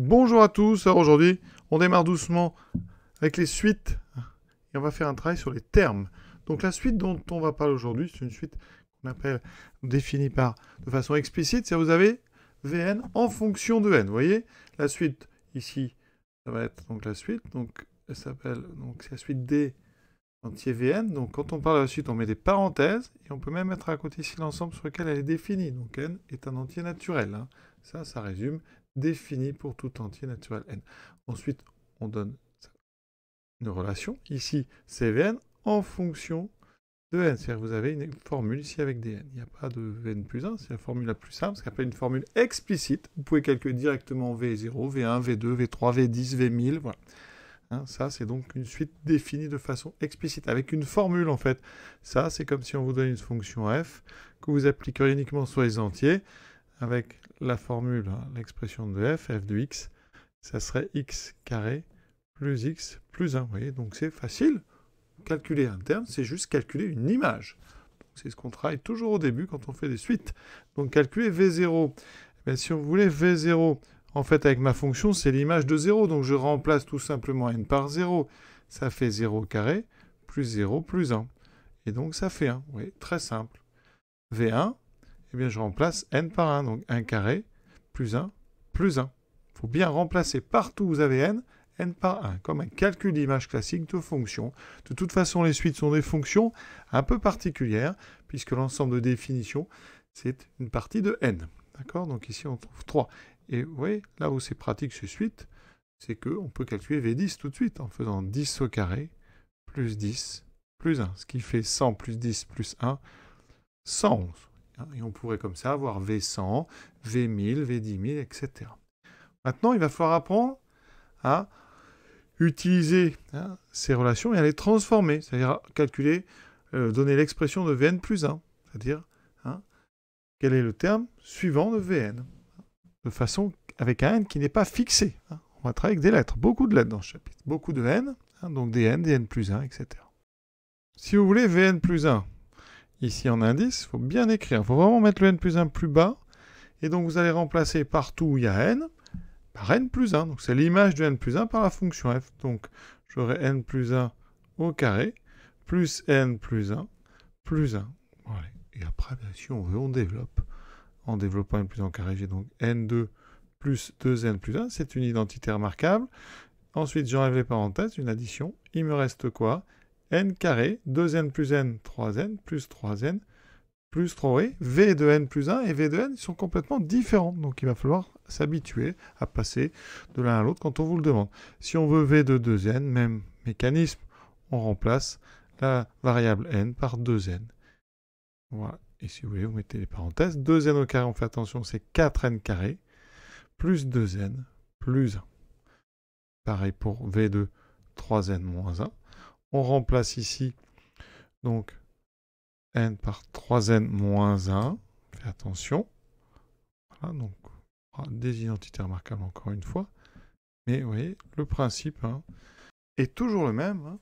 Bonjour à tous, alors aujourd'hui on démarre doucement avec les suites et on va faire un travail sur les termes. Donc la suite dont on va parler aujourd'hui, c'est une suite qu'on appelle définie de façon explicite, c'est vous avez Vn en fonction de n. Vous voyez, la suite ici, ça va être donc la suite, donc elle s'appelle, donc c'est la suite D entier Vn. Donc quand on parle de la suite, on met des parenthèses et on peut même mettre à côté ici l'ensemble sur lequel elle est définie. Donc n est un entier naturel. Ça résume défini pour tout entier naturel n. Ensuite, on donne une relation. Ici, c'est Vn en fonction de n. C'est-à-dire que vous avez une formule ici avec des n. Il n'y a pas de Vn plus 1, c'est la formule la plus simple, ce qu'on appelle une formule explicite. Vous pouvez calculer directement V0, V1, V2, V3, V10, V1000, voilà. Ça, c'est donc une suite définie de façon explicite, avec une formule en fait. Ça, c'est comme si on vous donne une fonction f, que vous appliqueriez uniquement sur les entiers, avec la formule, l'expression de f de x, ça serait x carré plus x plus 1. Vous voyez, donc c'est facile. Calculer un terme, c'est juste calculer une image. C'est ce qu'on travaille toujours au début quand on fait des suites. Donc calculer V0. Eh si on voulait V0, en fait avec ma fonction, c'est l'image de 0. Donc je remplace tout simplement n par 0. Ça fait 0 carré plus 0 plus 1. Et donc ça fait 1. Vous voyez, très simple. V1, eh bien, je remplace n par 1, donc 1 carré, plus 1, plus 1. Il faut bien remplacer partout où vous avez n par 1, comme un calcul d'image classique de fonction. De toute façon, les suites sont des fonctions un peu particulières, puisque l'ensemble de définitions, c'est une partie de n. D'accord? Donc ici, on trouve 3. Et vous voyez, là où c'est pratique ces suites, c'est qu'on peut calculer V10 tout de suite, en faisant 10 au carré, plus 10, plus 1. Ce qui fait 100 plus 10 plus 1, 111. Et on pourrait comme ça avoir V100, V1000, V10000, etc. Maintenant, il va falloir apprendre à utiliser ces relations et à les transformer, c'est-à-dire calculer, donner l'expression de Vn plus 1, c'est-à-dire quel est le terme suivant de Vn, de façon avec un n qui n'est pas fixé. On va travailler avec des lettres, beaucoup de lettres dans ce chapitre, beaucoup de n, donc des n plus 1, etc. Si vous voulez Vn plus 1, ici en indice, il faut bien écrire. Il faut vraiment mettre le n plus 1 plus bas. Et donc vous allez remplacer partout où il y a n par n plus 1. Donc c'est l'image de n plus 1 par la fonction f. Donc j'aurai n plus 1 au carré plus n plus 1 plus 1. Voilà. Et après, si on veut, on développe. En développant n plus 1 au carré, j'ai donc n2 plus 2n plus 1. C'est une identité remarquable. Ensuite, j'enlève les parenthèses, une addition. Il me reste quoi? N carré, 2n plus n, 3n, plus 3n, plus 3, oui, v de n plus 1 et v de n, ils sont complètement différents. Donc il va falloir s'habituer à passer de l'un à l'autre quand on vous le demande. Si on veut v de 2n, même mécanisme, on remplace la variable n par 2n. Voilà. Et si vous voulez, vous mettez les parenthèses. 2n au carré, on fait attention, c'est 4n carré, plus 2n, plus 1. Pareil pour v de 3n moins 1. On remplace ici, donc, n par 3n moins 1. Faites attention. Voilà, donc, des identités remarquables encore une fois. Mais vous voyez, le principe est toujours le même.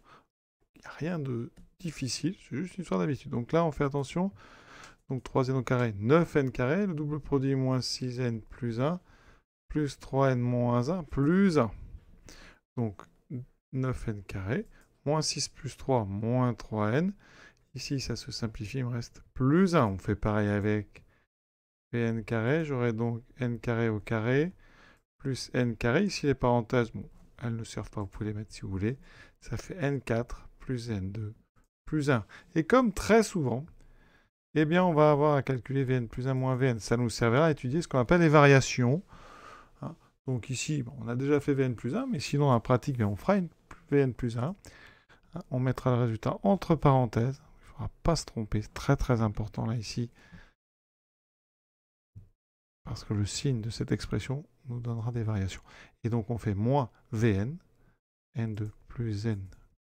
Il n'y a rien de difficile, c'est juste une histoire d'habitude. Donc là, on fait attention. Donc 3n au carré, 9n carré. Le double produit moins 6n plus 1, plus 3n moins 1, plus 1. Donc 9n carré. Moins 6 plus 3, moins 3n. Ici, ça se simplifie, il me reste plus 1. On fait pareil avec Vn carré. J'aurai donc n carré au carré, plus n carré. Ici, les parenthèses, bon, elles ne servent pas, vous pouvez les mettre si vous voulez. Ça fait n4 plus n2 plus 1. Et comme très souvent, eh bien, on va avoir à calculer Vn plus 1 moins Vn. Ça nous servira à étudier ce qu'on appelle les variations. Donc ici, bon, on a déjà fait Vn plus 1, mais sinon, en pratique, on fera une Vn plus 1. On mettra le résultat entre parenthèses. Il ne faudra pas se tromper. C'est très très important là ici. Parce que le signe de cette expression nous donnera des variations. Et donc on fait moins Vn, n2 plus n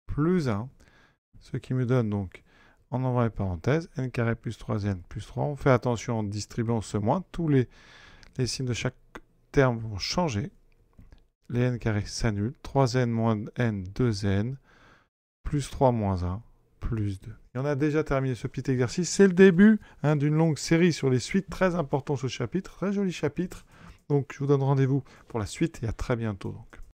plus 1. Ce qui me donne donc, en enlevant les parenthèses, n carré plus 3n plus 3. On fait attention en distribuant ce moins. Tous les signes de chaque terme vont changer. Les n carrés s'annulent. 3n moins n, 2n. Plus 3 moins 1, plus 2. Et on a déjà terminé ce petit exercice. C'est le début d'une longue série sur les suites. Très important ce chapitre. Très joli chapitre. Donc je vous donne rendez-vous pour la suite et à très bientôt. Donc.